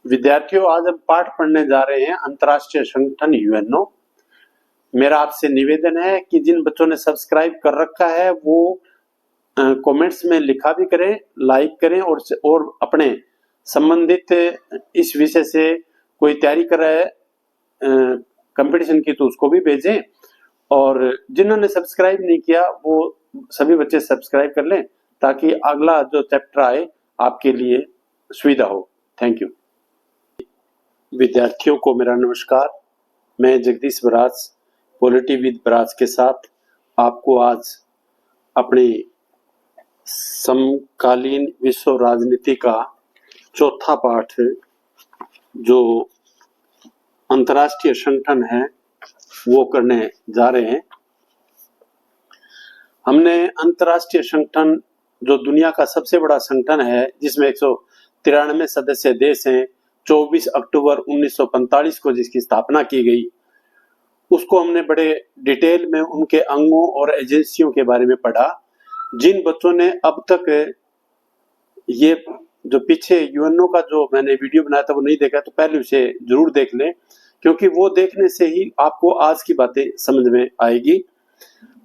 विद्यार्थियों, आज हम पाठ पढ़ने जा रहे हैं अंतर्राष्ट्रीय संगठन यूएनओ। मेरा आपसे निवेदन है कि जिन बच्चों ने सब्सक्राइब कर रखा है वो कमेंट्स में लिखा भी करें, लाइक करें और अपने संबंधित इस विषय से कोई तैयारी कर रहा है कंपटीशन की तो उसको भी भेजें। और जिन्होंने सब्सक्राइब नहीं किया वो सभी बच्चे सब्सक्राइब कर लें ताकि अगला जो चैप्टर आए आपके लिए सुविधा हो। Thank you. विद्यार्थियों को मेरा नमस्कार। मैं Jagdish barrage, polity with barrage के साथ आपको आज अपनी समकालीन विश्व राजनीति का चौथा पाठ जो अंतर्राष्ट्रीय संगठन है वो करने जा रहे हैं। हमने अंतर्राष्ट्रीय संगठन जो दुनिया का सबसे बड़ा संगठन है जिसमें 193 सदस्य देश हैं, 24 अक्टूबर 1945 को जिसकी स्थापना की गई, उसको हमने बड़े डिटेल में उनके अंगों और एजेंसियों के बारे में पढ़ा। जिन बच्चों ने अब तक ये जो पीछे यूएनओ का जो मैंने वीडियो बनाया था वो नहीं देखा तो पहले उसे जरूर देख लें, क्योंकि वो देखने से ही आपको आज की बातें समझ में आएगी।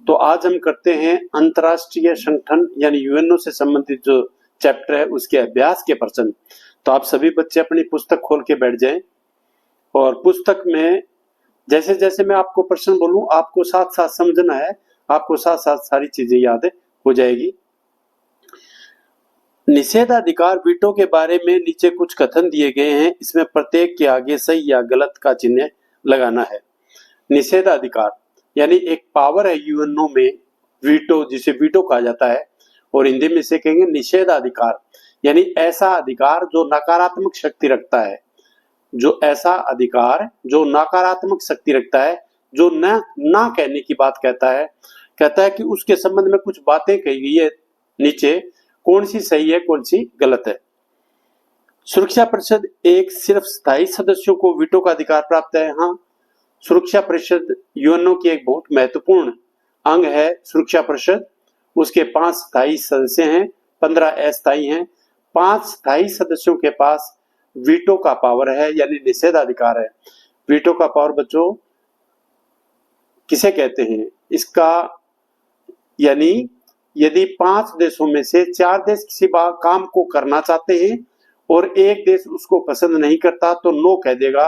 तो आज हम करते हैं अंतर्राष्ट्रीय संगठन यानी यूएनओ से संबंधित जो चैप्टर है उसके अभ्यास के प्रश्न। तो आप सभी बच्चे अपनी पुस्तक खोल के बैठ जाएं और पुस्तक में जैसे जैसे मैं आपको प्रश्न बोलूं आपको साथ साथ समझना है, आपको साथ साथ सारी चीजें याद हो जाएगी। निषेधाधिकार वीटो के बारे में नीचे कुछ कथन दिए गए हैं, इसमें प्रत्येक के आगे सही या गलत का चिन्ह लगाना है। निषेधाधिकार यानी एक पावर है यूएनओ में, वीटो जिसे वीटो कहा जाता है, और हिंदी में इसे कहेंगे निषेधाधिकार यानी ऐसा अधिकार जो नकारात्मक शक्ति रखता है, जो ऐसा अधिकार जो नकारात्मक शक्ति रखता है, जो ना कहने की बात कहता है कि उसके संबंध में कुछ बातें कही गई है, नीचे कौन सी सही है कौन सी गलत है। सुरक्षा परिषद एक सिर्फ स्थायी सदस्यों को वीटो का अधिकार प्राप्त है। हाँ, सुरक्षा परिषद यूएनओ की एक बहुत महत्वपूर्ण अंग है। सुरक्षा परिषद, उसके 5 स्थायी सदस्य हैं, 15 अस्थायी हैं। 5 स्थायी सदस्यों के पास वीटो का पावर है यानी निषेधाधिकार है। वीटो का पावर बच्चों किसे कहते हैं? इसका यानी यदि 5 देशों में से 4 देश किसी काम को करना चाहते हैं और एक देश उसको पसंद नहीं करता तो नो कह देगा,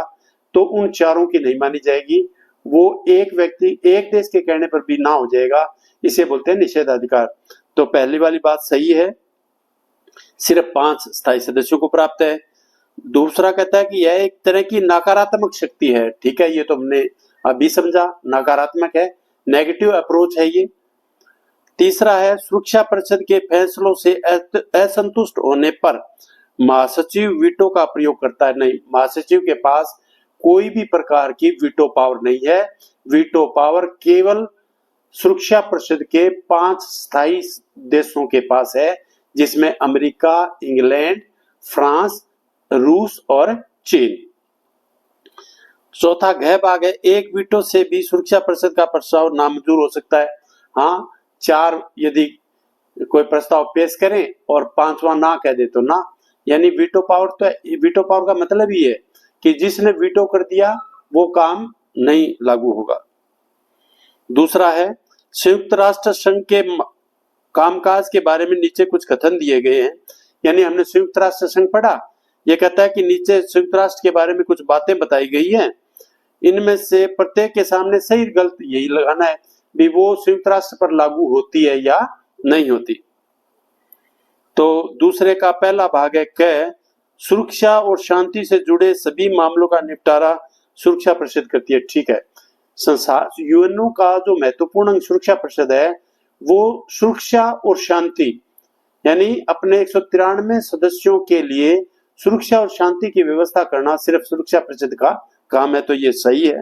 तो उन चारों की नहीं मानी जाएगी, वो एक व्यक्ति एक देश के कहने पर भी ना हो जाएगा। इसे बोलते हैं निषेधाधिकार। तो पहली वाली बात सही है, सिर्फ 5 स्थायी सदस्यों को प्राप्त है। दूसरा कहता है कि यह एक तरह की नकारात्मक शक्ति है। ठीक है, ये तो हमने अभी समझा, नकारात्मक है, नेगेटिव अप्रोच है ये। तीसरा है सुरक्षा परिषद के फैसलों से असंतुष्ट होने पर महासचिव वीटो का प्रयोग करता है। नहीं, महासचिव के पास कोई भी प्रकार की वीटो पावर नहीं है। वीटो पावर केवल सुरक्षा परिषद के 5 स्थायी देशों के पास है, जिसमें अमेरिका, इंग्लैंड, फ्रांस, रूस और चीन। चौथा घ भाग है, एक वीटो से भी सुरक्षा परिषद का प्रस्ताव नामंजूर हो सकता है। हाँ, 4 यदि कोई प्रस्ताव पेश करें और 5वां ना कह दे तो ना, यानी वीटो पावर। तो वीटो पावर का मतलब ही है कि जिसने वीटो कर दिया वो काम नहीं लागू होगा। दूसरा है संयुक्त राष्ट्र संघ के कामकाज के बारे में नीचे कुछ कथन दिए गए हैं, यानी हमने संयुक्त राष्ट्र संघ पढ़ा, ये कहता है कि नीचे संयुक्त राष्ट्र के बारे में कुछ बातें बताई गई हैं, इनमें से प्रत्येक के सामने सही गलत यही लगाना है भी वो संयुक्त राष्ट्र पर लागू होती है या नहीं होती। तो दूसरे का पहला भाग है क, सुरक्षा और शांति से जुड़े सभी मामलों का निपटारा सुरक्षा परिषद करती है। ठीक है, संसार यूएनओ का जो महत्वपूर्ण अंग सुरक्षा परिषद है वो सुरक्षा और शांति यानी अपने 193 सदस्यों के लिए सुरक्षा और शांति की व्यवस्था करना सिर्फ सुरक्षा परिषद का काम है, तो ये सही है।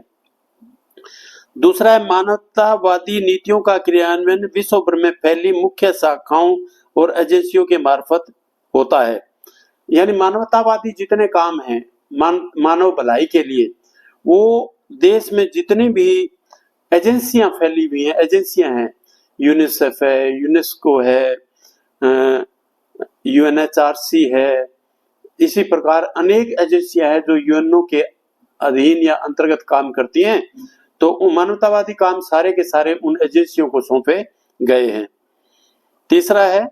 दूसरा है मानवतावादी नीतियों का क्रियान्वयन विश्व भर में फैली मुख्य शाखाओं और एजेंसियों के मार्फत होता है। यानी मानवतावादी जितने काम हैं मानव भलाई के लिए, वो देश में जितनी भी एजेंसियां फैली हुई हैं, एजेंसियां हैं, यूनिसेफ है, यूनेस्को है, यूएनएचआरसी है, इसी प्रकार अनेक एजेंसियां हैं जो यूएनओ के अधीन या अंतर्गत काम करती हैं, तो मानवतावादी काम सारे के सारे उन एजेंसियों को सौंपे गए हैं। तीसरा है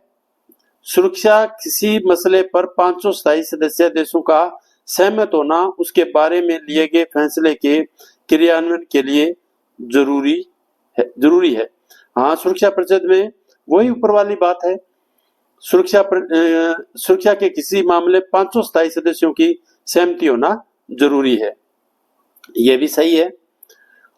सुरक्षा, किसी मसले पर 500 स्थायी सदस्य देशों का सहमत होना उसके बारे में लिए गए फैसले के क्रियान्वयन के लिए जरूरी है। हाँ, सुरक्षा परिषद में वही ऊपर वाली बात है, सुरक्षा के किसी मामले 500 स्थायी सदस्यों की सहमति होना जरूरी है, यह भी सही है।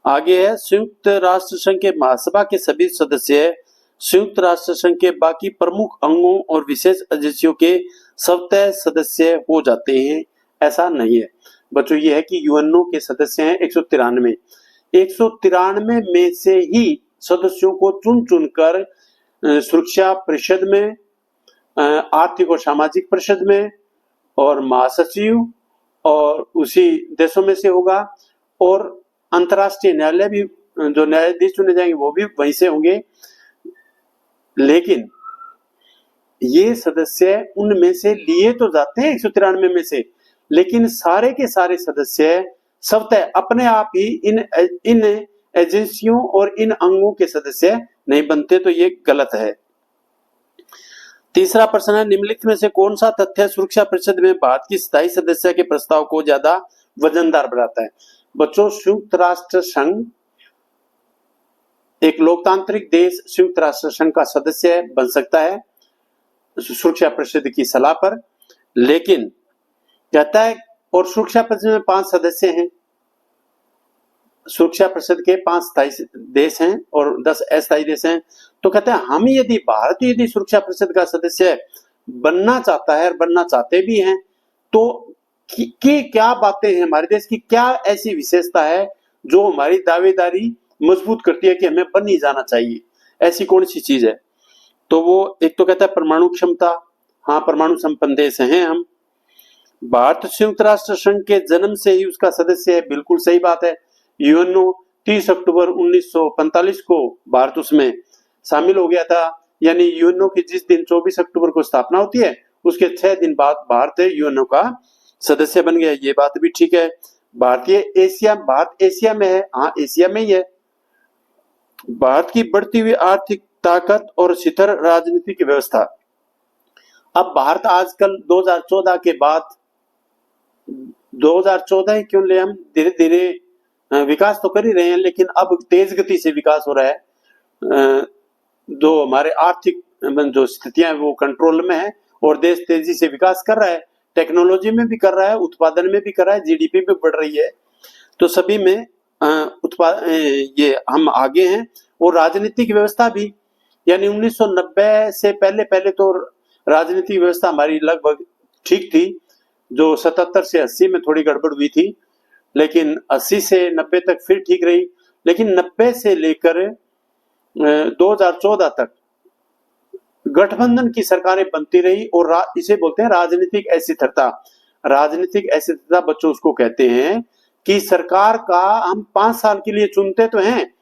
आगे है संयुक्त राष्ट्र संघ के महासभा के सभी सदस्य संयुक्त राष्ट्र संघ के बाकी प्रमुख अंगों और विशेष एजेंसियों के स्वतः सदस्य हो जाते हैं, ऐसा नहीं है बच्चों। ये है कि यूएनओ के सदस्य हैं 193। 193 में से ही सदस्यों को चुन चुनकर सुरक्षा परिषद में, आर्थिक और सामाजिक परिषद में और महासचिव और उसी देशों में से होगा, और अंतर्राष्ट्रीय न्यायालय भी जो न्यायाधीश चुने जाएंगे वो भी वहीं से होंगे। लेकिन ये सदस्य उनमें से लिए तो जाते हैं 193 में से, लेकिन सारे के सारे सदस्य स्वतः अपने आप ही इन एजेंसियों और इन अंगों के सदस्य नहीं बनते, तो ये गलत है। तीसरा प्रश्न है निम्नलिखित में से कौन सा तथ्य सुरक्षा परिषद में भारत की स्थायी सदस्य के प्रस्ताव को ज्यादा वजनदार बनाता है? बच्चों, संयुक्त राष्ट्र संघ एक लोकतांत्रिक देश संयुक्त राष्ट्र संघ का सदस्य बन सकता है सुरक्षा परिषद की सलाह पर, लेकिन कहता है और सुरक्षा परिषद में 5 सदस्य हैं, सुरक्षा परिषद के 5 स्थायी देश हैं और 10 अस्थायी देश हैं, तो कहते हैं हम भारत यदि सुरक्षा परिषद का सदस्य बनना चाहता है और बनना चाहते भी हैं, तो क्या बातें हैं, हमारे देश की क्या ऐसी विशेषता है जो हमारी दावेदारी मजबूत करती है कि हमें बन ही जाना चाहिए, ऐसी कौन सी चीज है? तो वो एक तो कहता है परमाणु क्षमता, हाँ परमाणु संपन्न देश हैं हम। भारत संयुक्त राष्ट्र संघ के जन्म से ही उसका सदस्य है, बिल्कुल सही बात है। यूएनओ 30 अक्टूबर 1945 को भारत उसमें शामिल हो गया था, यानी यूएनओ की जिस दिन 24 अक्टूबर को स्थापना होती है उसके 6 दिन बाद भारत यूएनओ का सदस्य बन गया, ये बात भी ठीक है। भारत एशिया में है, हाँ एशिया में ही है। भारत की बढ़ती हुई आर्थिक ताकत और स्थिर राजनीतिक व्यवस्था, अब भारत आजकल 2014 के बाद 2014 ही क्यों ले, हम धीरे धीरे विकास तो कर ही रहे हैं, लेकिन अब तेज गति से विकास हो रहा है। जो हमारे आर्थिक जो स्थितियां हैं वो कंट्रोल में है और देश तेजी से विकास कर रहा है, टेक्नोलॉजी में भी कर रहा है, उत्पादन में भी कर रहा है, जीडीपी भी बढ़ रही है, तो सभी में ये हम आगे हैं। और राजनीतिक व्यवस्था भी, यानी 1990 से पहले तो राजनीतिक व्यवस्था हमारी लगभग ठीक थी, जो 77 से 80 में थोड़ी गड़बड़ हुई थी, लेकिन 80 से 90 तक फिर ठीक रही, लेकिन 90 से लेकर 2014 तक गठबंधन की सरकारें बनती रही और इसे बोलते हैं राजनीतिक अस्थिरता। राजनीतिक अस्थिरता बच्चों उसको कहते हैं कि सरकार का हम 5 साल के लिए चुनते तो हैं,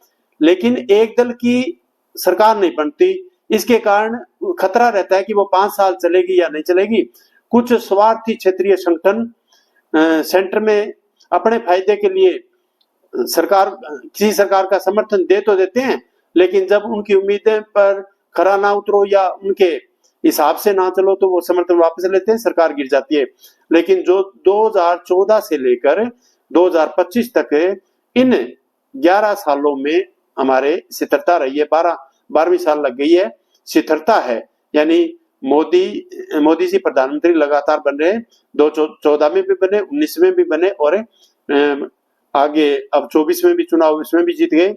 लेकिन एक दल की सरकार नहीं बनती, इसके कारण खतरा रहता है कि वो 5 साल चलेगी या नहीं चलेगी। कुछ स्वार्थी क्षेत्रीय संगठन सेंटर में अपने फायदे के लिए किसी सरकार का समर्थन दे तो देते हैं, लेकिन जब उनकी उम्मीदें पर खरा ना उतरो या उनके हिसाब से ना चलो तो वो समर्थन वापस लेते हैं, सरकार गिर जाती है। लेकिन जो 2014 से लेकर 2025 तक इन 11 सालों में हमारे स्थिरता रही है, 12वीं साल लग गई है, स्थिरता है, यानी मोदी जी प्रधानमंत्री लगातार बन रहे हैं, 2014 में भी बने, 19 में भी बने और आगे अब 24 में भी चुनाव इसमें भी जीत गए।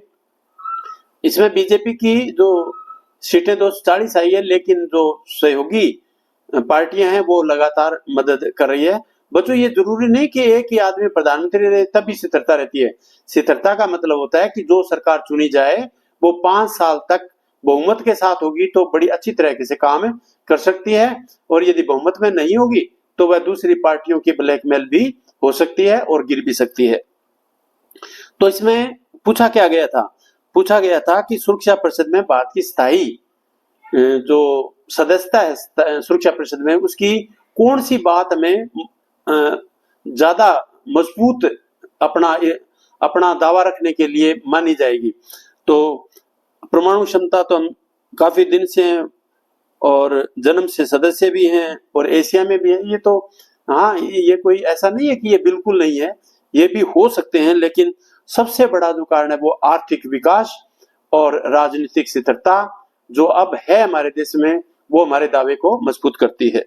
इसमें बीजेपी की जो सीटें 240 आई है, लेकिन जो सहयोगी पार्टियां हैं वो लगातार मदद कर रही है। बच्चों, ये जरूरी नहीं कि एक ही आदमी प्रधानमंत्री रहे तभी स्थिरता रहती है। स्थिरता का मतलब होता है कि जो सरकार चुनी जाए वो 5 साल तक बहुमत के साथ होगी तो बड़ी अच्छी तरीके से काम कर सकती है, और यदि बहुमत में नहीं होगी तो वह दूसरी पार्टियों की ब्लैकमेल भी हो सकती है और गिर भी सकती है। तो इसमें पूछा गया था कि सुरक्षा परिषद में भारत की स्थायी जो सदस्यता है सुरक्षा परिषद में उसकी कौन सी बात हमें ज्यादा मजबूत अपना दावा रखने के लिए मानी जाएगी। तो परमाणु क्षमता तो हम काफी दिन से हैं और जन्म से सदस्य भी हैं और एशिया में भी है। ये तो हाँ, ये कोई ऐसा नहीं है कि ये बिल्कुल नहीं है, ये भी हो सकते हैं, लेकिन सबसे बड़ा जो कारण है वो आर्थिक विकास और राजनीतिक स्थिरता जो अब है हमारे देश में, वो हमारे दावे को मजबूत करती है।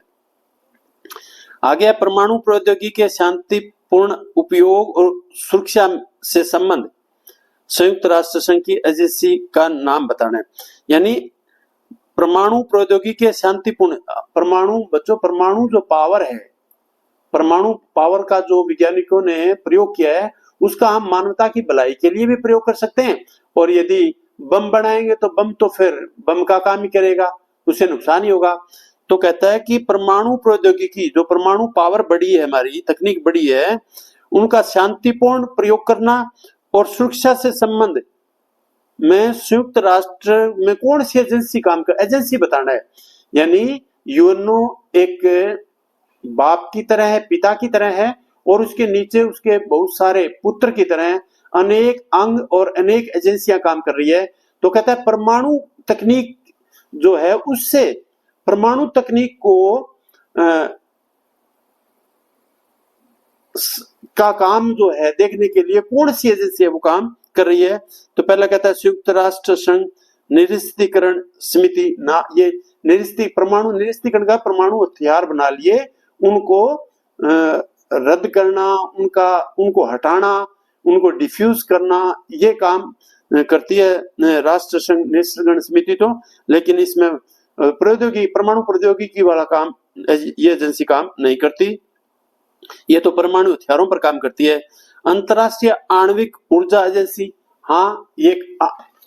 आगे परमाणु प्रौद्योगिकी के शांतिपूर्ण उपयोग और सुरक्षा से संबंध संयुक्त राष्ट्र संघ की एजेंसी का नाम बताना है। यानी परमाणु प्रौद्योगिकी के शांतिपूर्ण परमाणु जो पावर है, परमाणु पावर का जो वैज्ञानिकों ने प्रयोग किया है उसका हम मानवता की भलाई के लिए भी प्रयोग कर सकते हैं। और यदि बम बनाएंगे तो बम तो फिर बम का काम ही करेगा, उससे नुकसान ही होगा। तो कहता है कि परमाणु प्रौद्योगिकी, जो परमाणु पावर बढ़ी है, हमारी तकनीक बढ़ी है, उनका शांतिपूर्ण प्रयोग करना और सुरक्षा से संबंध में संयुक्त राष्ट्र में कौन सी एजेंसी काम कर, एजेंसी बताना है। यानी यूएनओ एक बाप की तरह है, पिता की तरह है, और उसके नीचे उसके बहुत सारे पुत्र की तरह अनेक अंग और अनेक एजेंसियां काम कर रही है। तो कहता है परमाणु तकनीक जो है उससे परमाणु तकनीक को का काम जो है देखने के लिए कौन सी एजेंसी है वो काम कर रही है। तो पहला कहता है संयुक्त राष्ट्र संघ निरस्त्रीकरण समिति ना, ये परमाणु निरस्त्रीकरण का, परमाणु हथियार बना लिए उनको रद्द करना, उनको हटाना, उनको डिफ्यूज करना, ये काम करती है राष्ट्र संघ निरस्त्रीकरण समिति। तो लेकिन इसमें परमाणु प्रौद्योगिकी वाला काम ये एजेंसी काम नहीं करती, ये तो परमाणु हथियारों पर काम करती है। अंतरराष्ट्रीय आणविक ऊर्जा एजेंसी, हाँ, ये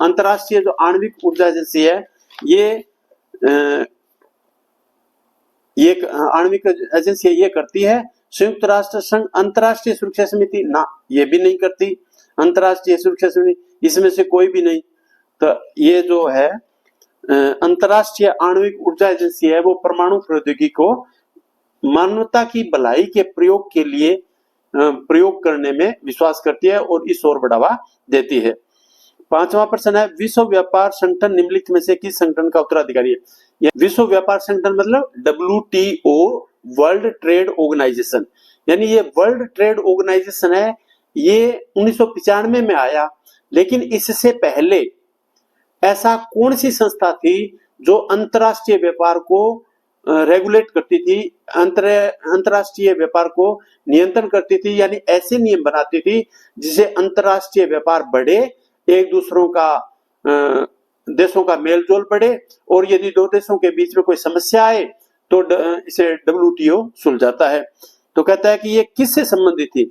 अंतरराष्ट्रीय जो आणविक ऊर्जा एजेंसी है ये आणविक एजेंसी ये करती है। संयुक्त राष्ट्र संघ अंतरराष्ट्रीय सुरक्षा समिति ना, ये भी नहीं करती। अंतरराष्ट्रीय सुरक्षा समिति इसमें से कोई भी नहीं। तो ये जो है अंतरराष्ट्रीय आणविक ऊर्जा एजेंसी है वो परमाणु प्रौद्योगिकी को मानवता की भलाई के प्रयोग के लिए प्रयोग करने में विश्वास करती है और इस ओर बढ़ावा देती है। 5वां प्रश्न है विश्व व्यापार संगठन निम्नलिखित में से किस संगठन का उत्तराधिकारी है। विश्व व्यापार संगठन मतलब WTO, वर्ल्ड ट्रेड ऑर्गेनाइजेशन। यानी ये वर्ल्ड ट्रेड ऑर्गेनाइजेशन है, ये 1995 में आया। लेकिन इससे पहले ऐसा कौन सी संस्था थी जो अंतरराष्ट्रीय व्यापार को रेगुलेट करती थी, अंतरराष्ट्रीय व्यापार को नियंत्रण करती थी, यानी ऐसे नियम बनाती थी जिसे अंतरराष्ट्रीय व्यापार बढ़े, एक दूसरों का देशों का मेलजोल बढ़े, और यदि दो देशों के बीच में कोई समस्या आए तो इसे WTO सुलझाता है। तो कहता है कि ये किससे संबंधित थी।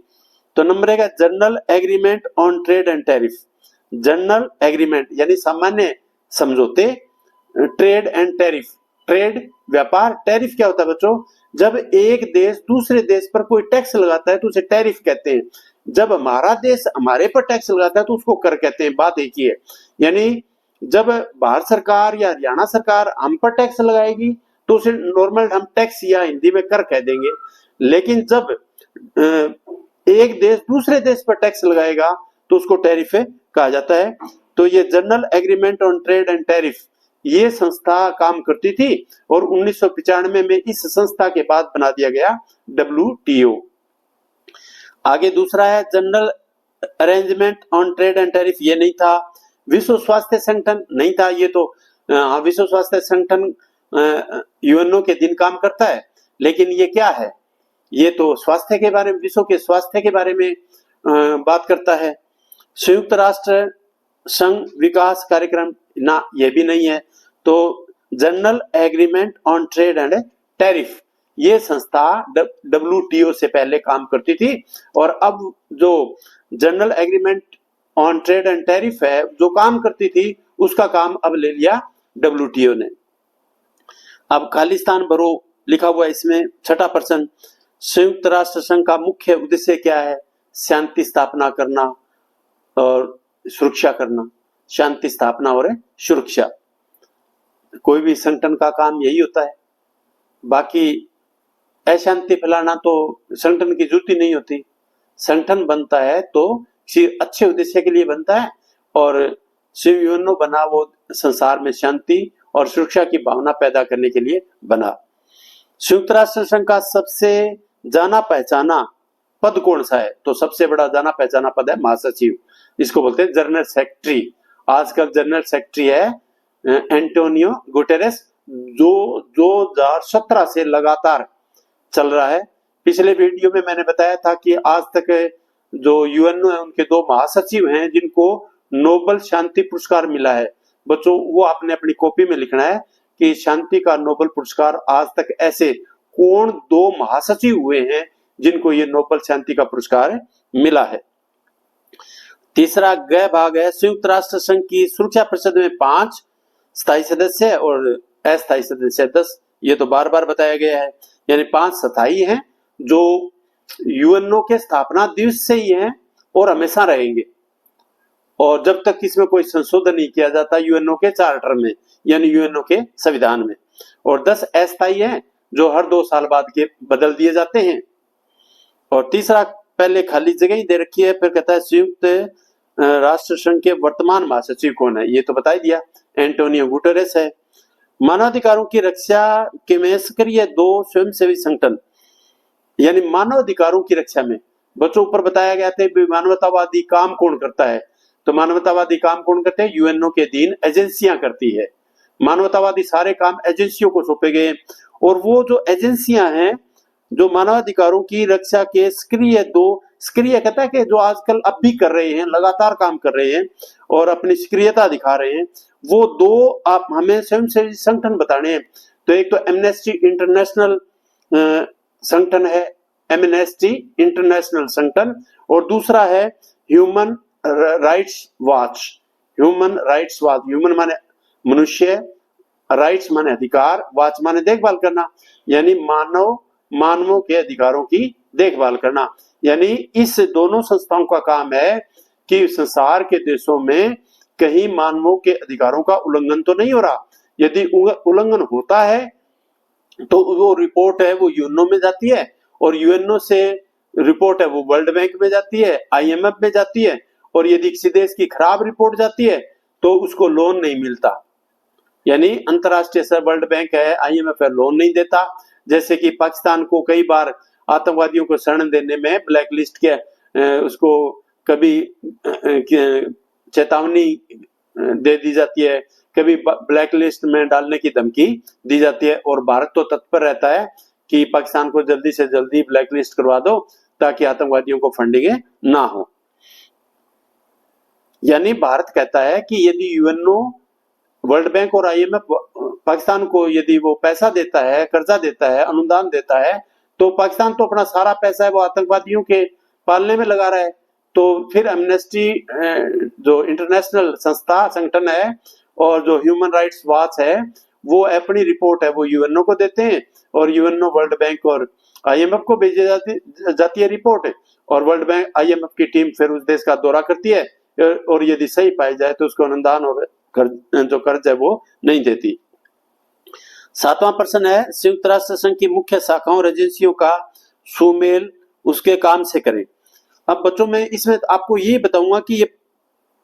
तो नंबर 1 है general agreement on trade and tariff. General agreement यानी सामान्य समझौते, ट्रेड एंड टैरिफ, ट्रेड व्यापार, टैरिफ क्या होता है बच्चों, जब एक देश दूसरे देश पर कोई टैक्स लगाता है तो उसे टैरिफ कहते हैं। जब हमारा देश हमारे पर टैक्स लगाता है तो उसको कर कहते हैं, बात एक ही है। यानी जब भारत सरकार या हरियाणा सरकार हम पर टैक्स लगाएगी तो उसे नॉर्मल हम टैक्स या हिंदी में कर कह देंगे। लेकिन जब एक देश दूसरे देश पर टैक्स लगाएगा तो उसको टैरिफ कहा जाता है। तो ये general agreement on trade and tariff ये संस्था काम करती थी और 1995 में इस संस्था के बाद बना दिया गया WTO। आगे दूसरा है general arrangement on trade and tariff, ये नहीं था। विश्व स्वास्थ्य संगठन नहीं था, ये तो विश्व स्वास्थ्य संगठन यूएनओ के दिन काम करता है, लेकिन ये क्या है, ये तो स्वास्थ्य के बारे में, विश्व के स्वास्थ्य के बारे में बात करता है। संयुक्त राष्ट्र संघ विकास कार्यक्रम ना, ये भी नहीं है। तो general agreement on trade and tariff ये संस्था WTO से पहले काम करती थी और अब जो general agreement on trade and tariff है जो काम करती थी उसका काम अब ले लिया WTO ने। अब खालिस्तान भरो लिखा हुआ है इसमें। 6ठा प्रश्न, संयुक्त राष्ट्र संघ का मुख्य उद्देश्य क्या है। शांति स्थापना करना और सुरक्षा करना, शांति स्थापना और सुरक्षा, कोई भी संगठन का काम यही होता है। बाकी अशांति फैलाना तो संगठन की जरूरत ही नहीं होती। संगठन बनता है तो किसी अच्छे उद्देश्य के लिए बनता है, और शिव यूएनओ बना वो संसार में शांति और सुरक्षा की भावना पैदा करने के लिए बना। संयुक्त राष्ट्र संघ का सबसे जाना पहचाना पद कौन सा है? तो सबसे बड़ा जाना पहचाना पद है महासचिव, इसको बोलते हैं जनरल सेक्रेटरी। आजकल जनरल सेक्रेटरी है एंटोनियो गुटेरेस, जो 2017 से लगातार चल रहा है। पिछले वीडियो में मैंने बताया था कि आज तक जो यूएनओ है उनके 2 महासचिव हैं जिनको नोबेल शांति पुरस्कार मिला है। बच्चों, वो आपने अपनी कॉपी में लिखना है कि शांति का नोबेल पुरस्कार आज तक ऐसे कौन 2 महासचिव हुए हैं जिनको ये नोबेल शांति का पुरस्कार मिला है। तीसरा ग भाग है, संयुक्त राष्ट्र संघ की सुरक्षा परिषद में 5 स्थायी सदस्य और अस्थायी सदस्य 10। ये तो बार बार बताया गया है, यानी 5 स्थायी हैं जो यूएनओ के स्थापना दिवस से ही हैं और हमेशा रहेंगे, और जब तक इसमें कोई संशोधन नहीं किया जाता यूएनओ के चार्टर में, यानी यूएनओ के संविधान में। और 10 अस्थायी हैं जो हर 2 साल बाद के बदल दिए जाते हैं। और तीसरा, पहले खाली जगह ही दे रखी है, फिर कहता है संयुक्त राष्ट्र संघ के वर्तमान महासचिव कौन है? ये तो बता ही दिया, एंटोनियो गुटेरेस है। मानवाधिकारों की रक्षा के में सक्रिय 2 स्वयंसेवी संगठन, यानी मानवाधिकारों की रक्षा में बच्चों ऊपर बताया गया था मानवतावादी काम कौन करता है। तो मानवतावादी काम कौन करते हैं? यूएनओ के अधीन एजेंसियां करती है। मानवतावादी सारे काम एजेंसियों को सौंपे गए, और वो जो एजेंसियां हैं जो मानवाधिकारों की रक्षा के सक्रिय कहता है कि जो आजकल अब भी कर रहे हैं, लगातार काम कर रहे हैं और अपनी सक्रियता दिखा रहे हैं, वो 2 आप हमें स्वयं से संगठन बताने हैं। तो एक तो एमनेस्टी इंटरनेशनल संगठन है, एमनेस्टी इंटरनेशनल संगठन, और दूसरा है ह्यूमन राइट्स वॉच। ह्यूमन माने मनुष्य, राइट्स माने अधिकार, वॉच माने देखभाल करना, यानी मानवों के अधिकारों की देखभाल करना। यानी इस दोनों संस्थाओं का काम है कि संसार के देशों में कहीं मानवों के अधिकारों का उल्लंघन तो नहीं हो रहा। यदि उल्लंघन होता है तो वो रिपोर्ट है वो यूएनओ में जाती है, और यूएनओ से रिपोर्ट है वो वर्ल्ड बैंक में जाती है, आईएमएफ में जाती है, और यदि किसी देश की खराब रिपोर्ट जाती है तो उसको लोन नहीं मिलता। यानी अंतरराष्ट्रीय स्तर वर्ल्ड बैंक है, आईएमएफ है, लोन नहीं देता। जैसे कि पाकिस्तान को कई बार आतंकवादियों को शरण देने में ब्लैक लिस्ट के उसको कभी चेतावनी दे दी जाती है, कभी ब्लैक लिस्ट में डालने की धमकी दी जाती है, और भारत तो तत्पर रहता है कि पाकिस्तान को जल्दी से जल्दी ब्लैक लिस्ट करवा दो ताकि आतंकवादियों को फंडिंग ना हो। यानी भारत कहता है कि यदि यूएनओ, वर्ल्ड बैंक और आईएमएफ पाकिस्तान को यदि वो पैसा देता है, कर्जा देता है, अनुदान देता है, तो पाकिस्तान तो अपना सारा पैसा है वो आतंकवादियों के पालने में लगा रहा है। तो फिर एमनेस्टी जो इंटरनेशनल संगठन है और जो ह्यूमन राइट्स वॉच है, वो अपनी रिपोर्ट है वो यूएनओ को देते हैं, और यूएनओ वर्ल्ड बैंक और आईएमएफ को भेजी जाती है रिपोर्ट, और वर्ल्ड बैंक आईएमएफ की टीम फिर उस देश का दौरा करती है, और यदि सही पाई जाए तो उसको अनुदान और जो कर्ज है वो नहीं देती। 7वां प्रश्न है, संयुक्त राष्ट्र संघ की मुख्य शाखाओं और एजेंसियों का सुमेल उसके काम से करें। अब बच्चों में इसमें आपको ये बताऊंगा कि ये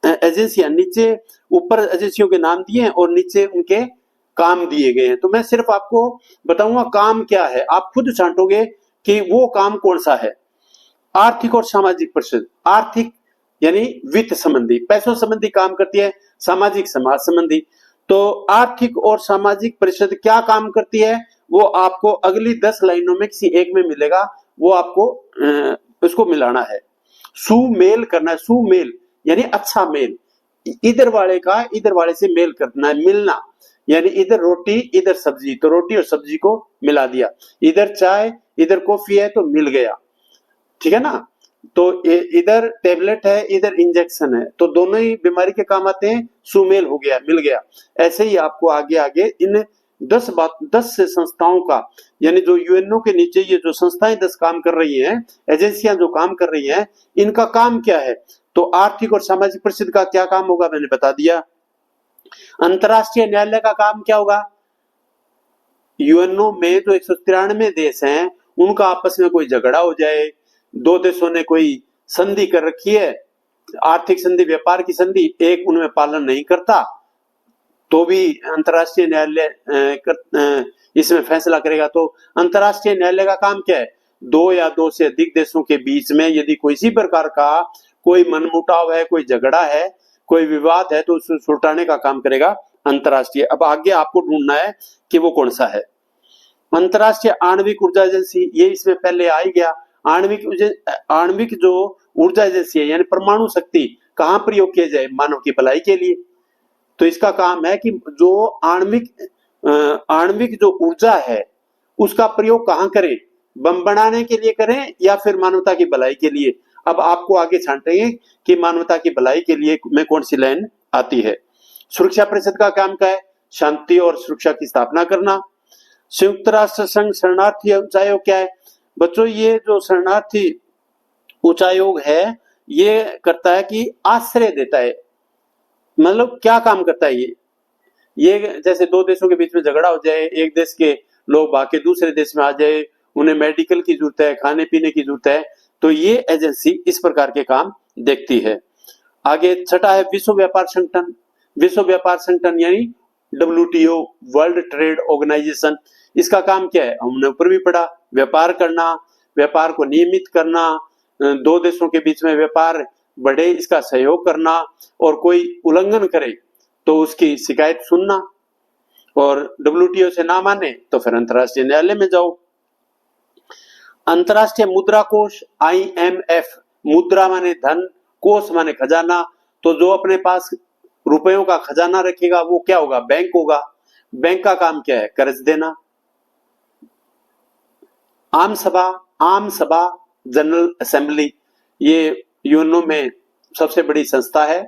एजेंसियां, नीचे ऊपर एजेंसियों के नाम दिए हैं और नीचे उनके काम दिए गए हैं। तो मैं सिर्फ आपको बताऊंगा काम क्या है, आप खुद छांटोगे कि वो काम कौन सा है। आर्थिक और सामाजिक परिषद, आर्थिक यानी वित्त संबंधी, पैसों संबंधी काम करती है, सामाजिक समाज संबंधी। तो आर्थिक और सामाजिक परिषद क्या काम करती है वो आपको अगली 10 लाइनों में किसी एक में मिलेगा, वो आपको उसको मिलाना है। सुमेल करना है, सुमेल यानी अच्छा मेल, इधर वाले का इधर वाले से मेल करना है, मिलना, यानी इधर रोटी इधर सब्जी, तो रोटी और सब्जी को मिला दिया, इधर चाय इधर कॉफी है तो मिल गया, ठीक है ना। तो इधर टेबलेट है इधर इंजेक्शन है, तो दोनों ही बीमारी के काम आते हैं, सुमेल हो गया, मिल गया। ऐसे ही आपको आगे आगे इन 10 से संस्थाओं का, यानी जो यूएनओ के नीचे ये जो संस्थाएं 10 काम कर रही हैं, एजेंसियां जो काम कर रही हैं, इनका काम क्या है। तो आर्थिक और सामाजिक परिषद का क्या काम होगा मैंने बता दिया। अंतरराष्ट्रीय न्यायालय का काम क्या होगा। यूएनओ में जो 193 देश हैं उनका आपस में कोई झगड़ा हो जाए, दो देशों ने कोई संधि कर रखी है, आर्थिक संधि, व्यापार की संधि, एक उनमें पालन नहीं करता, तो भी अंतर्राष्ट्रीय न्यायालय इसमें फैसला करेगा। तो अंतर्राष्ट्रीय न्यायालय का काम क्या है? दो या दो से अधिक देशों के बीच में यदि किसी प्रकार का कोई मनमुटाव है, कोई झगड़ा है, कोई विवाद है, तो उसको सुलटाने का काम करेगा अंतर्राष्ट्रीय। अब आगे आपको ढूंढना है कि वो कौन सा है। अंतर्राष्ट्रीय आणविक ऊर्जा एजेंसी, ये इसमें पहले आ ही गया। आणविक जो ऊर्जा एजेंसी है, यानी परमाणु शक्ति कहाँ प्रयोग किया जाए? मानव की भलाई के लिए। तो इसका काम है कि जो आणविक जो ऊर्जा है उसका प्रयोग कहाँ करें? बम बनाने के लिए करें या फिर मानवता की भलाई के लिए? अब आपको आगे छांटेंगे कि मानवता की भलाई के लिए में कौन सी लाइन आती है। सुरक्षा परिषद का काम क्या है? शांति और सुरक्षा की स्थापना करना। संयुक्त राष्ट्र संघ शरणार्थी उच्चायोग क्या है? बच्चों, ये जो शरणार्थी उच्चायोग है ये करता है कि आश्रय देता है। मतलब क्या काम करता है ये जैसे दो देशों के बीच में झगड़ा हो जाए, एक देश के लोग बाकी दूसरे देश में आ जाए, उन्हें मेडिकल की जरूरत है, खाने पीने की जरूरत है, तो ये एजेंसी इस प्रकार के काम देखती है। आगे छठा है विश्व व्यापार संगठन। विश्व व्यापार संगठन यानी WTO, वर्ल्ड ट्रेड ऑर्गेनाइजेशन। इसका काम क्या है? हमने ऊपर भी पढ़ा, व्यापार करना, व्यापार को नियमित करना, दो देशों के बीच में व्यापार बढ़े इसका सहयोग करना, और कोई उल्लंघन करे तो उसकी शिकायत सुनना, और WTO से ना माने तो फिर अंतर्राष्ट्रीय न्यायालय में जाओ। अंतर्राष्ट्रीय मुद्रा कोष IMF, मुद्रा माने धन, कोष माने खजाना, तो जो अपने पास रुपयों का खजाना रखेगा वो क्या होगा? बैंक होगा। बैंक का काम क्या है? कर्ज देना। आम सभा जनरल असेंबली, ये यूएनओ में सबसे बड़ी संस्था है,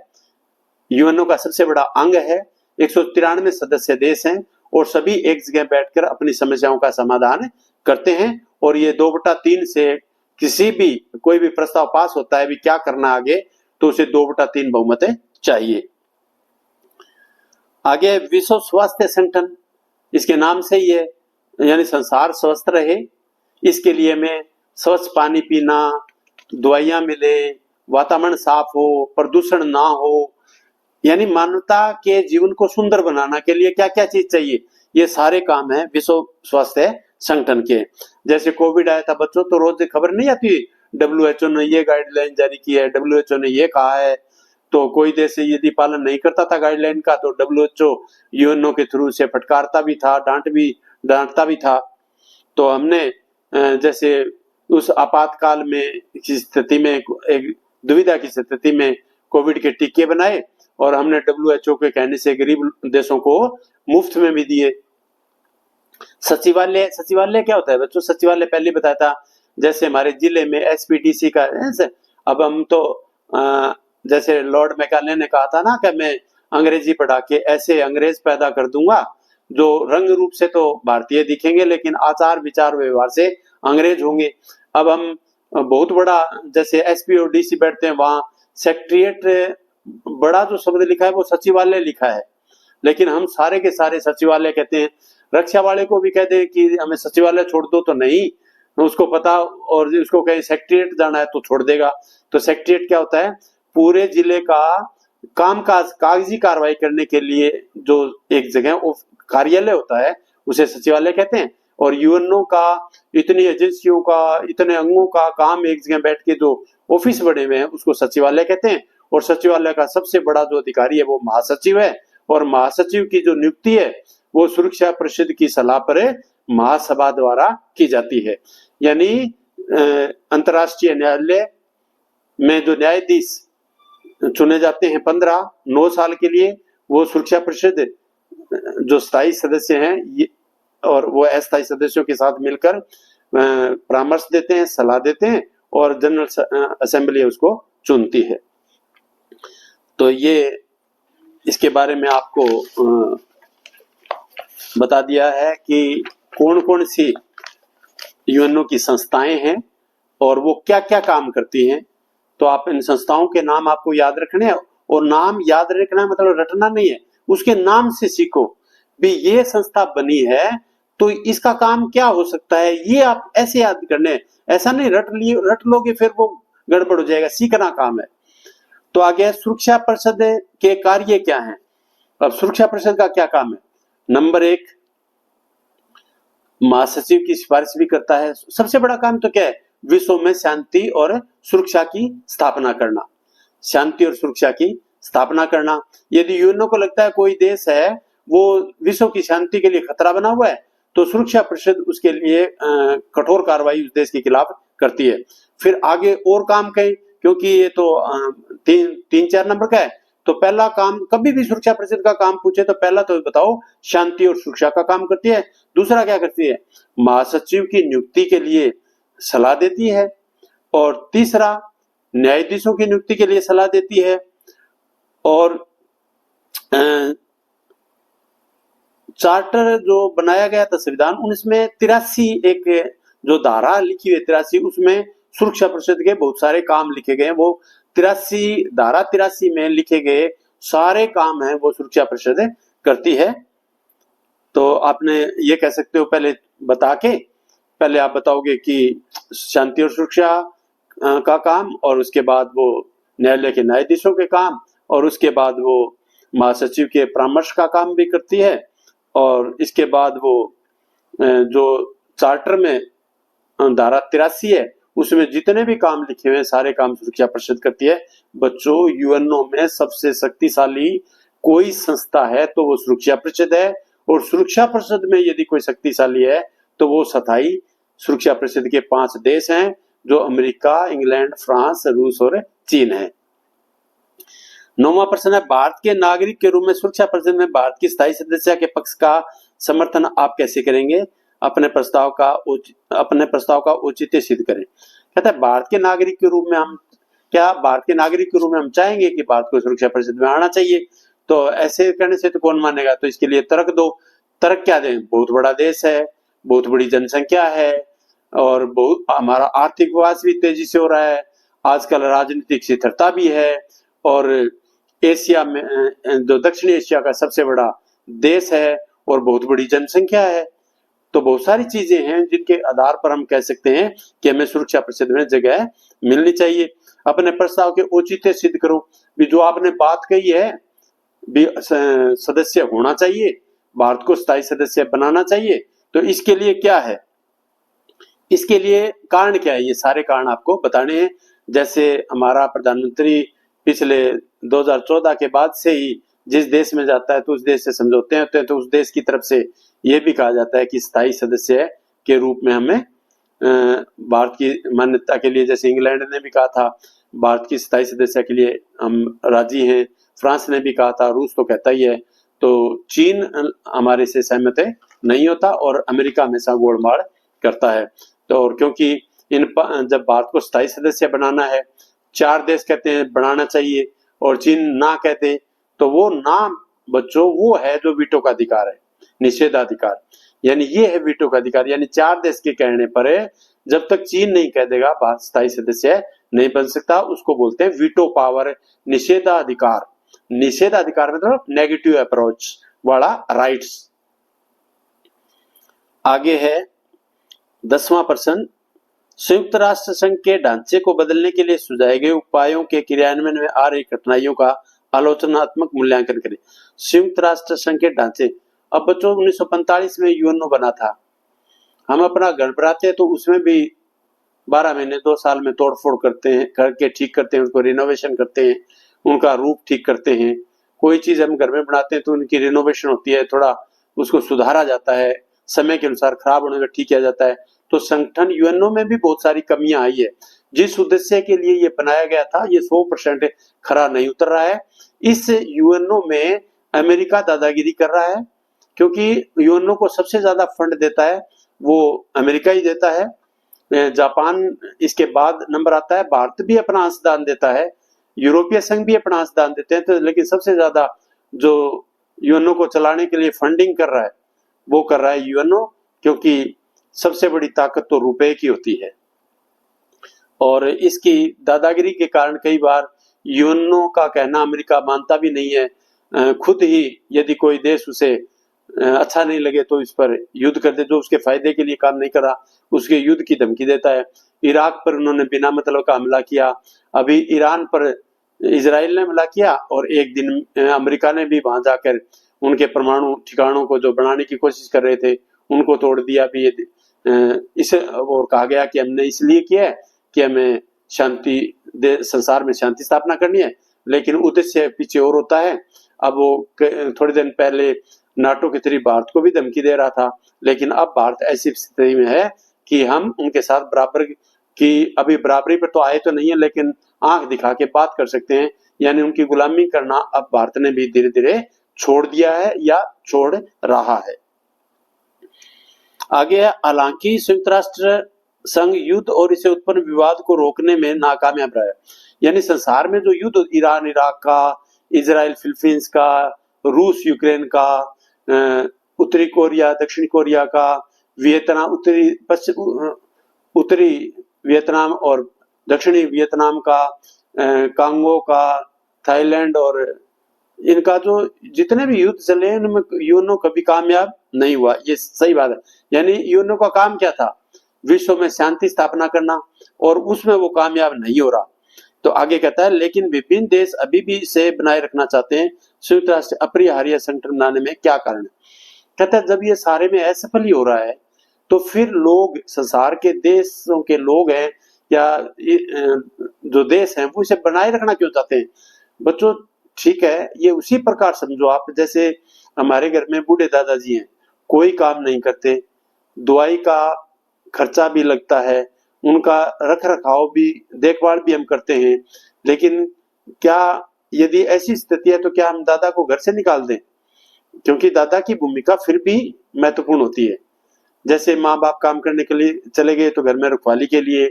यूएनओ का सबसे बड़ा अंग है। 193 सदस्य देश हैं और सभी एक जगह बैठकर अपनी समस्याओं का समाधान करते हैं, और ये 2/3 से किसी भी कोई भी प्रस्ताव पास होता है भी क्या करना आगे, तो उसे 2/3 बहुमत चाहिए। आगे विश्व स्वास्थ्य संगठन, इसके नाम से ही है, यानी संसार स्वस्थ रहे इसके लिए में स्वच्छ पानी पीना, दवाइयां मिले, वातावरण साफ हो, प्रदूषण ना हो, यानी मानवता के जीवन को सुंदर बनाने के लिए क्या क्या चीज चाहिए, ये सारे काम है विश्व स्वास्थ्य संगठन के। जैसे कोविड आया था बच्चों, तो रोज खबर नहीं आती WHO ने ये गाइडलाइन जारी की है, WHO ने ये कहा है, तो कोई देश यदि पालन नहीं करता था गाइडलाइन का तो WHO यूएनओ के थ्रू से फटकारता भी था, डांटता भी था। तो हमने जैसे उस आपातकाल में की स्थिति में, एक दुविधा की स्थिति में कोविड के टीके बनाए, और हमने WHO के कहने से गरीब देशों को मुफ्त में भी दिए। सचिवालय क्या होता है बच्चों? सचिवालय पहले बताया था, जैसे हमारे जिले में SPDC का, अब हम तो जैसे लॉर्ड मैकाले ने कहा था ना कि मैं अंग्रेजी पढ़ा के ऐसे अंग्रेज पैदा कर दूंगा जो रंग रूप से तो भारतीय दिखेंगे लेकिन आचार विचार व्यवहार से अंग्रेज होंगे। अब हम बहुत बड़ा जैसे SP और DC बैठते हैं, वहां सेक्रेटरिएट बड़ा जो शब्द लिखा है वो सचिवालय लिखा है, लेकिन हम सारे के सारे सचिवालय कहते हैं। रक्षा वाले को भी कहते हैं कि हमें सचिवालय छोड़ दो, तो नहीं, उसको पता, और उसको कहे सेक्रेटरिएट जाना है तो छोड़ देगा। तो सेक्रेटरिएट क्या होता है? पूरे जिले का कामकाज, कागजी कार्रवाई करने के लिए जो एक जगह कार्यालय होता है उसे सचिवालय कहते हैं। और यूएनओ का इतनी एजेंसियों का, इतने अंगों का काम एक जगह बैठ के जो ऑफिस बने हुए हैं उसको सचिवालय कहते हैं। और सचिवालय का सबसे बड़ा जो अधिकारी है वो महासचिव है, और महासचिव की जो नियुक्ति है वो सुरक्षा परिषद की सलाह पर महासभा द्वारा की जाती है। यानी अंतर्राष्ट्रीय न्यायालय में जो न्यायाधीश चुने जाते हैं 9 साल के लिए, वो सुरक्षा परिषद जो स्थायी सदस्य हैं और वो अस्थायी सदस्यों के साथ मिलकर परामर्श देते हैं, सलाह देते हैं, और जनरल असेंबली उसको चुनती है। तो ये इसके बारे में आपको बता दिया है कि कौन कौन सी यूएनओ की संस्थाएं हैं और वो क्या क्या काम करती हैं। तो आप इन संस्थाओं के नाम आपको याद रखने हैं, और नाम याद रखना मतलब रटना नहीं है, उसके नाम से सीखो भी ये संस्था बनी है तो इसका काम क्या हो सकता है, ये आप ऐसे याद करने, ऐसा नहीं रट लोगे फिर वो गड़बड़ हो जाएगा, सीखना काम है। तो आगे सुरक्षा परिषद के कार्य क्या हैं। अब सुरक्षा परिषद का क्या काम है। नंबर 1, महासचिव की सिफारिश भी करता है। सबसे बड़ा काम तो क्या है, विश्व में शांति और सुरक्षा की स्थापना करना, शांति और सुरक्षा की स्थापना करना। यदि यूएनओ को लगता है कोई देश है वो विश्व की शांति के लिए खतरा बना हुआ है, तो सुरक्षा परिषद उसके लिए कठोर कार्रवाई उस देश के खिलाफ करती है। फिर आगे और काम कहें, क्योंकि ये तो 3-4 नंबर का है, तो पहला काम, कभी भी सुरक्षा परिषद का काम पूछे तो पहला तो बताओ शांति और सुरक्षा का काम करती है। दूसरा क्या करती है, महासचिव की नियुक्ति के लिए सलाह देती है, और तीसरा न्यायाधीशों की नियुक्ति के लिए सलाह देती है, और चार्टर जो बनाया गया था संविधान 1983, एक जो धारा लिखी हुई 83, उसमें सुरक्षा परिषद के बहुत सारे काम लिखे गए हैं। वो 83 धारा 83 में लिखे गए सारे काम हैं वो सुरक्षा परिषद करती है। तो आपने ये कह सकते हो, पहले बता के पहले आप बताओगे कि शांति और सुरक्षा का काम, और उसके बाद वो न्यायालय के न्यायाधीशों के काम, और उसके बाद वो महासचिव के परामर्श का काम भी करती है, और इसके बाद वो जो चार्टर में धारा 83 है उसमें जितने भी काम लिखे हुए हैं सारे काम सुरक्षा परिषद करती है। बच्चों, यूएनओ में सबसे शक्तिशाली कोई संस्था है तो वो सुरक्षा परिषद है, और सुरक्षा परिषद में यदि कोई शक्तिशाली है तो वो स्थायी सुरक्षा परिषद के 5 देश हैं, जो अमेरिका, इंग्लैंड, फ्रांस, रूस और चीन है। 9वां प्रश्न है, भारत के नागरिक के रूप में सुरक्षा परिषद में भारत की स्थायी सदस्यता के पक्ष का समर्थन आप कैसे करेंगे। अपने प्रस्ताव का औचित्य सिद्ध करें। कहता है भारत के नागरिक के रूप में भारत के नागरिक के रूप में हम चाहेंगे कि भारत को सुरक्षा परिषद में आना चाहिए। तो ऐसे करने से तो कौन मानेगा, तो इसके लिए तर्क दो। तर्क क्या दें, बहुत बड़ा देश है, बहुत बड़ी जनसंख्या है, और बहुत हमारा आर्थिक विकास भी तेजी से हो रहा है, आजकल राजनीतिक स्थिरता भी है, और एशिया में जो दक्षिण एशिया का सबसे बड़ा देश है, और बहुत बड़ी जनसंख्या है। तो बहुत सारी चीजें हैं जिनके आधार पर हम कह सकते हैं कि हमें सुरक्षा परिषद में जगह मिलनी चाहिए। अपने प्रस्ताव के औचित्य सिद्ध करो। भी जो आपने बात कही है भी सदस्य होना चाहिए, भारत को स्थायी सदस्य बनाना चाहिए, तो इसके लिए क्या है, इसके लिए कारण क्या है, ये सारे कारण आपको बताने हैं। जैसे हमारा प्रधानमंत्री पिछले 2014 के बाद से ही जिस देश में जाता है तो उस देश से समझौते होते हैं, तो उस देश की तरफ से ये भी कहा जाता है कि स्थायी सदस्य के रूप में हमें भारत की मान्यता के लिए, जैसे इंग्लैंड ने भी कहा था भारत की स्थायी सदस्य के लिए हम राजी हैं, फ्रांस ने भी कहा था, रूस तो कहता ही है, तो चीन हमारे से सहमत नहीं होता, और अमेरिका हमेशा गोलमाल करता है। तो और क्योंकि जब भारत को स्थायी सदस्य बनाना है, 4 देश कहते हैं बनाना चाहिए और चीन ना कहते, तो वो ना बच्चों वो है जो वीटो का अधिकार है, निषेधाधिकार, यानी ये है वीटो का अधिकार। यानी 4 देश के कहने पर जब तक चीन नहीं कह देगा भारत स्थायी सदस्य नहीं बन सकता, उसको बोलते हैं वीटो पावर, निषेधाधिकार। निषेधाधिकार मतलब नेगेटिव अप्रोच वाला राइट्स। आगे है 10वां प्रश्न, संयुक्त राष्ट्र संघ के ढांचे को बदलने के लिए सुझाए गए उपायों के क्रियान्वयन में आ रही कठिनाइयों का आलोचनात्मक मूल्यांकन करें। संयुक्त राष्ट्र संघ के ढांचे, अब बच्चों 1945 में यूएनओ बना था, हम अपना घर बनाते हैं तो उसमें भी 12 महीने 2 साल में तोड़फोड़ करते हैं, करके ठीक करते हैं, उसको रिनोवेशन करते हैं, उनका रूप ठीक करते हैं। कोई चीज हम घर में बनाते हैं तो उनकी रिनोवेशन होती है, थोड़ा उसको सुधारा जाता है, समय के अनुसार खराब होने पर ठीक किया जाता है। तो संगठन यूएनओ में भी बहुत सारी कमियां आई है। जिस उद्देश्य के लिए ये बनाया गया था ये 100% खरा नहीं उतर रहा है। इस यूएनओ में अमेरिका दादागिरी कर रहा है, क्योंकि यूएनओ को सबसे ज्यादा फंड देता है वो अमेरिका ही देता है। जापान इसके बाद नंबर आता है, भारत भी अपना अंशदान देता है, यूरोपीय संघ भी अपना अंशदान देते हैं, तो लेकिन सबसे ज्यादा जो यूएनओ को चलाने के लिए फंडिंग कर रहा है वो कर रहा है यूएनओ, क्योंकि सबसे बड़ी ताकत तो रुपए की होती है। और इसकी दादागिरी के कारण कई बार यूएनओ का कहना अमेरिका मानता भी नहीं है। खुद ही यदि कोई देश उसे अच्छा नहीं लगे तो इस पर युद्ध कर दे, जो उसके फायदे के लिए काम नहीं कर रहा उसके युद्ध की धमकी देता है। इराक पर उन्होंने बिना मतलब का हमला किया, अभी ईरान पर इजराइल ने हमला किया, और एक दिन अमेरिका ने भी वहां जाकर उनके परमाणु ठिकानों को जो बनाने की कोशिश कर रहे थे उनको तोड़ दिया भी। इसे और कहा गया कि हमने इसलिए किया है कि हमें शांति संसार में शांति स्थापना करनी है, लेकिन उद्देश्य पीछे और होता है। अब वो थोड़े दिन पहले नाटो के जरिए भारत को भी धमकी दे रहा था, लेकिन अब भारत ऐसी स्थिति में है कि हम उनके साथ बराबर की, अभी बराबरी पर तो आए तो नहीं है, लेकिन आंख दिखा के बात कर सकते हैं, यानी उनकी गुलामी करना अब भारत ने भी धीरे धीरे छोड़ दिया है या छोड़ रहा है। आगे है, हालांकि संयुक्त राष्ट्र संघ युद्ध और इसे उत्पन्न विवाद को रोकने में नाकामयाब रहा है। यानी संसार में जो युद्ध ईरान इराक का, इजराइल फिलीपींस का, रूस यूक्रेन का, उत्तरी कोरिया दक्षिण कोरिया का, वियतनाम उत्तरी वियतनाम और दक्षिणी वियतनाम का, कांगो का, थाईलैंड, और इनका जो जितने भी युद्ध चले उनमें यूएनओ कभी कामयाब नहीं हुआ। ये सही बात है। यानी यूएनओ का काम क्या था? विश्व में शांति स्थापना करना, और उसमें वो कामयाब नहीं हो रहा। तो आगे कहता है, लेकिन विभिन्न देश अभी भी इसे बनाए रखना चाहते हैं। संयुक्त राष्ट्र अपरिहार्य संगठन बनाने में क्या कारण है? कहता है, जब ये सारे में असफल ही हो रहा है तो फिर लोग, संसार के देशों के लोग हैं या जो देश हैं, वो इसे बनाए रखना क्यों चाहते हैं? बच्चों ठीक है, ये उसी प्रकार समझो आप, जैसे हमारे घर में बूढ़े दादाजी हैं, कोई काम नहीं करते, दवाई का खर्चा भी लगता है, उनका रख रखाव भी, देखभाल भी हम करते हैं, लेकिन क्या यदि ऐसी स्थिति है तो क्या हम दादा को घर से निकाल दें? क्योंकि दादा की भूमिका फिर भी महत्वपूर्ण होती है। जैसे माँ बाप काम करने के लिए चले गए तो घर में रखवाली के लिए,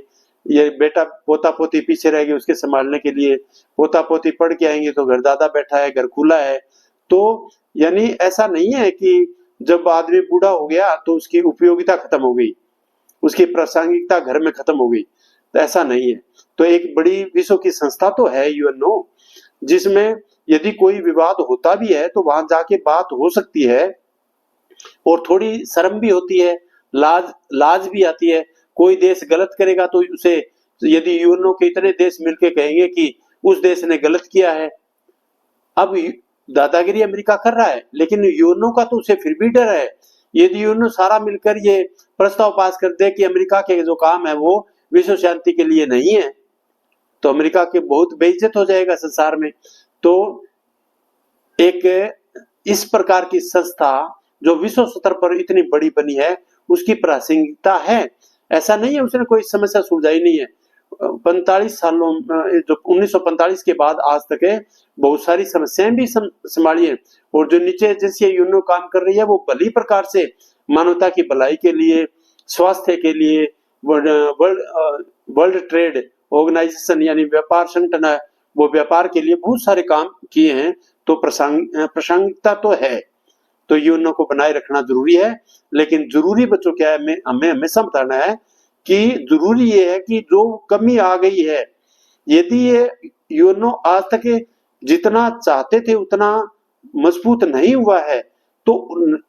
ये बेटा पोता पोती पीछे रह गए उसके संभालने के लिए, पोता पोती पढ़ के आएंगे तो घर दादा बैठा है, घर खुला है। तो यानी ऐसा नहीं है कि जब आदमी बूढ़ा हो गया तो उसकी उपयोगिता खत्म हो गई, उसकी प्रासंगिकता घर में खत्म हो गई, तो ऐसा नहीं है। तो एक बड़ी विश्व की संस्था तो है यूएनओ, जिसमें यदि कोई विवाद होता भी है तो वहां जाके बात हो सकती है, और थोड़ी शर्म भी होती है, लाज भी आती है। कोई देश गलत करेगा तो उसे, यदि यूएनओ के इतने देश मिलके कहेंगे कि उस देश ने गलत किया है, अब दादागिरी अमेरिका कर रहा है, लेकिन यूएनओ का तो उसे फिर भी डर है। यदि यूएनओ सारा मिलकर ये प्रस्ताव पास कर दे कि अमेरिका के जो काम है वो विश्व शांति के लिए नहीं है, तो अमेरिका के बहुत बेइज्जत हो जाएगा संसार में। तो एक इस प्रकार की संस्था जो विश्व स्तर पर इतनी बड़ी बनी है, उसकी प्रासंगिकता है। ऐसा नहीं है उसने कोई समस्या सुलझाई नहीं है। 45 सालों जो 1945 के बाद आज तक है, बहुत सारी समस्याएं भी संभाली है, और जो नीचे जैसे यूएनओ काम कर रही है वो भली प्रकार से मानवता की भलाई के लिए, स्वास्थ्य के लिए, वर्ल्ड ट्रेड ऑर्गेनाइजेशन यानी व्यापार संगठन है, वो व्यापार के लिए बहुत सारे काम किए हैं। तो प्रासंगिकता तो है, तो यूएनओ को बनाए रखना जरूरी है। लेकिन जरूरी बच्चों क्या है, हमें हमेशा बताना है कि जरूरी ये है कि जो कमी आ गई है, यदि ये यूएनओ आज तक जितना चाहते थे उतना मजबूत नहीं हुआ है, तो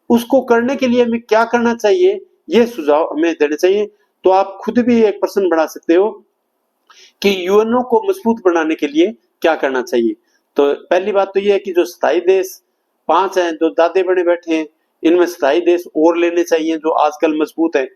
उसको करने के लिए हमें क्या करना चाहिए, ये सुझाव हमें देने चाहिए। तो आप खुद भी एक प्रश्न बना सकते हो कि यूएनओ को मजबूत बनाने के लिए क्या करना चाहिए। तो पहली बात तो ये है कि जो स्थायी देश 5 हैं, जो दादे बड़े बैठे हैं, इनमें स्थायी देश और लेने चाहिए जो आजकल मजबूत है,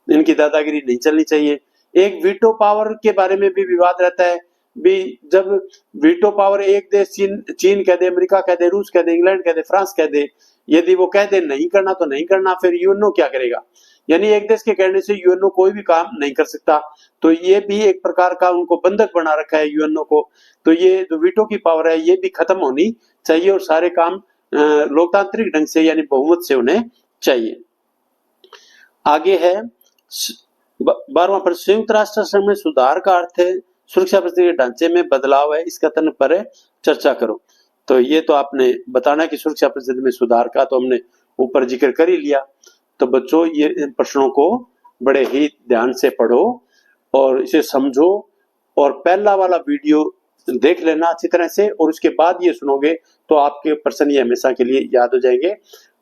इनकी दादागिरी नहीं चलनी चाहिए। एक वीटो पावर के बारे में भी विवाद रहता है भी, जब वीटो पावर एक देश चीन कह दे, अमेरिका कह दे, रूस कह दे, इंग्लैंड कह दे, फ्रांस कह दे, यदि वो कह दे नहीं करना तो नहीं करना, फिर यूएनओ क्या करेगा? यानी एक देश के कहने से यूएनओ कोई भी काम नहीं कर सकता। तो ये भी एक प्रकार का उनको बंधक बना रखा है यूएनओ को। तो ये जो वीटो की पावर है ये भी खत्म होनी चाहिए, और सारे काम लोकतांत्रिक ढंग से यानी बहुमत से होने चाहिए। आगे है 12वां प्रश्न, संयुक्त राष्ट्र संघ में सुधार का अर्थ है सुरक्षा परिषद के ढांचे में बदलाव है, इस कथन पर चर्चा करो। तो ये तो आपने बताना कि सुरक्षा परिषद में सुधार का तो हमने ऊपर जिक्र कर ही लिया। तो बच्चों ये इन प्रश्नों को बड़े ही ध्यान से पढ़ो और इसे समझो, और पहला वाला वीडियो देख लेना अच्छी तरह से, और उसके बाद ये सुनोगे तो आपके प्रश्न ये हमेशा के लिए याद हो जाएंगे।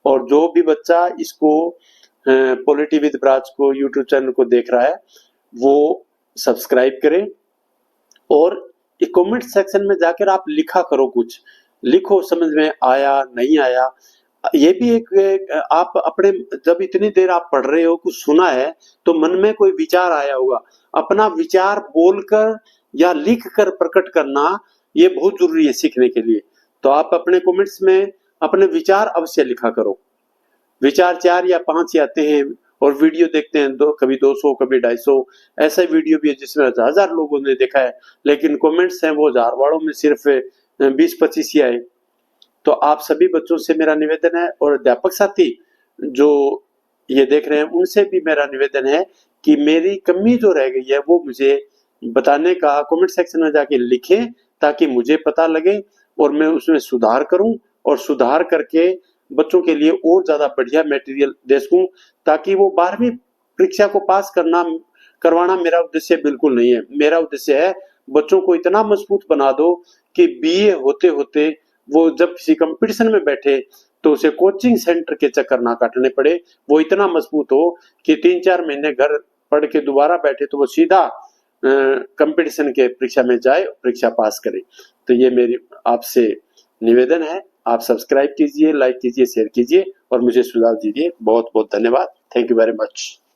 और जो भी बच्चा इसको पॉलिटी विद ब्राज को यूट्यूब चैनल को देख रहा है वो सब्सक्राइब करें और ये कमेंट सेक्शन में जाकर आप लिखा करो, कुछ लिखो, समझ में आया नहीं आया। ये भी एक आप अपने जब इतनी देर आप पढ़ रहे हो, कुछ सुना है तो मन में कोई विचार आया होगा, अपना विचार बोलकर या लिख कर प्रकट करना ये बहुत जरूरी है सीखने के लिए। तो आप अपने कमेंट्स में अपने विचार अवश्य लिखा करो। विचार 4 या 5 ही आते हैं और वीडियो देखते हैं कभी 200 कभी 250, ऐसा वीडियो भी है जिसमें 1000 लोगों ने देखा है, लेकिन कमेंट्स हैं वो हजारवाड़ों में सिर्फ 20-25 ही आए। तो आप सभी बच्चों से मेरा निवेदन है और अध्यापक साथी जो ये देख रहे हैं उनसे भी मेरा निवेदन है कि मेरी कमी जो रह गई है वो मुझे बताने का कमेंट सेक्शन में जाके लिखें, ताकि मुझे पता लगे और मैं उसमें सुधार करूं और सुधार करके बच्चों के लिए और ज्यादा बढ़िया मटेरियल दे सकूं, ताकि वो 12वीं परीक्षा को पास करवाना मेरा उद्देश्य बिल्कुल नहीं है। मेरा उद्देश्य है बच्चों को इतना मजबूत बना दो कि बीए होते होते वो जब किसी कंपटीशन में बैठे तो उसे कोचिंग सेंटर के चक्कर ना काटने पड़े, वो इतना मजबूत हो कि 3-4 महीने घर पढ़ के दोबारा बैठे तो वो सीधा कंपटीशन के परीक्षा में जाए, परीक्षा पास करे। तो ये मेरी आपसे निवेदन है, आप सब्सक्राइब कीजिए, लाइक कीजिए, शेयर कीजिए और मुझे सुझाव दीजिए। बहुत बहुत धन्यवाद। Thank you very much.